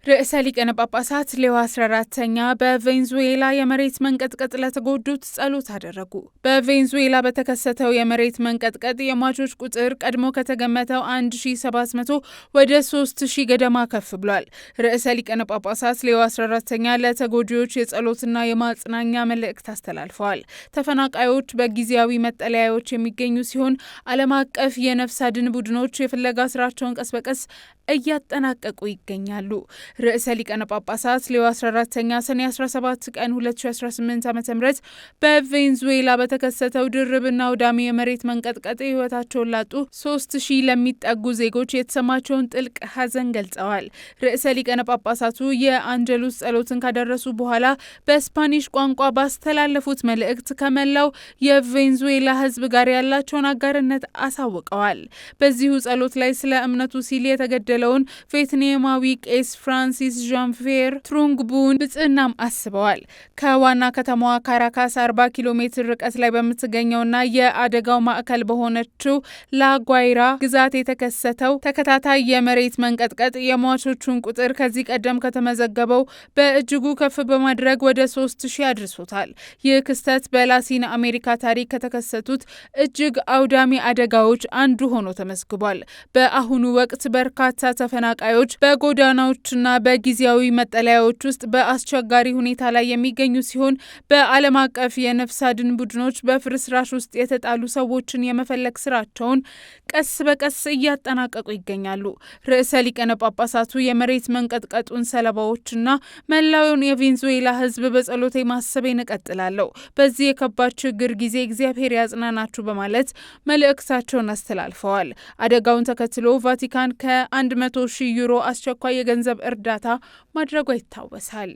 ርዕሰ ሊቃነ ጳጳሳት ሌዮ 14ኛ በቬንዙዌላ የመሬት መንቀጥቀጥ ለተጎዱት ጸሎት አደረጉ። በቬንዙዌላ በተከሰተው የመሬት መንቀጥቀጥ የሟቾች ቁጥር ቀድሞ ከተገመተው 1700 ወደ 3000 ገደማ ከፍ ብሏል። ርዕሰ ሊቃነ ጳጳሳት ሌዮ 14ኛ ለተጎጂዎች የጸሎትና የማጽናኛ መልእክት አስተላልፈዋል። ተፈናቃዮች በጊዜያዊ መጠለያዎች የሚገኙ ሲሆን ዓለም አቀፍ የነፍስ አድን ቡድኖች የፍለጋ ስራቸውን ቀስ በቀስ እያጠናቀቁ ይገኛሉ። ርዕሰ ሊቃነ ጳጳሳት ሌዮ 14ኛ ሰኔ 17 ቀን 2018 ዓ.ም በቬንዙዌላ በተከሰተው ድርብና አውዳሚ የመሬት መንቀጥቀጥ ሕይወታቸውን ላጡ 3000 ለሚጠጉ ዜጎች የተሰማቸውን ጥልቅ ሐዘን ገልጸዋል። ርዕሰ ሊቃነ ጳጳሳቱ የአንጀሉስ ጸሎትን ካደረሱ በኋላ በስፓኒሽ ቋንቋ ባስተላለፉት መልእክት ከመላው የቬንዙዌላ ሕዝብ ጋር ያላቸውን አጋርነት አሳውቀዋል። በዚሁ ጸሎት ላይ ስለ እምነቱ ሲል የተገደለውን ቬትናማዊ ቄስ ፍራንሲስ ዣንፌር ትሩንግቡን ብጽዕናም አስበዋል። ከዋና ከተማዋ ካራካስ 40 ኪሎ ሜትር ርቀት ላይ በምትገኘውና የአደጋው ማዕከል በሆነችው ላጓይራ ግዛት የተከሰተው ተከታታይ የመሬት መንቀጥቀጥ የሟቾቹን ቁጥር ከዚህ ቀደም ከተመዘገበው በእጅጉ ከፍ በማድረግ ወደ 3000 አድርሶታል። ይህ ክስተት በላቲን አሜሪካ ታሪክ ከተከሰቱት እጅግ አውዳሚ አደጋዎች አንዱ ሆኖ ተመዝግቧል። በአሁኑ ወቅት በርካታ ተፈናቃዮች በጎዳናዎችና በጊዜያዊ መጠለያዎች ውስጥ በአስቸጋሪ ሁኔታ ላይ የሚገኙ ሲሆን በዓለም አቀፍ የነፍስ አድን ቡድኖች በፍርስራሽ ውስጥ የተጣሉ ሰዎችን የመፈለግ ስራቸውን ቀስ በቀስ እያጠናቀቁ ይገኛሉ። ርዕሰ ሊቃነ ጳጳሳቱ የመሬት መንቀጥቀጡን ሰለባዎችና መላውን የቬንዙዌላ ሕዝብ በጸሎቴ ማሰቤን እቀጥላለሁ፣ በዚህ የከባድ ችግር ጊዜ እግዚአብሔር ያጽናናችሁ በማለት መልእክታቸውን አስተላልፈዋል። አደጋውን ተከትሎ ቫቲካን ከ100,000 ዩሮ አስቸኳይ የገንዘብ እርዳታ ማድረጓ ይታወሳል።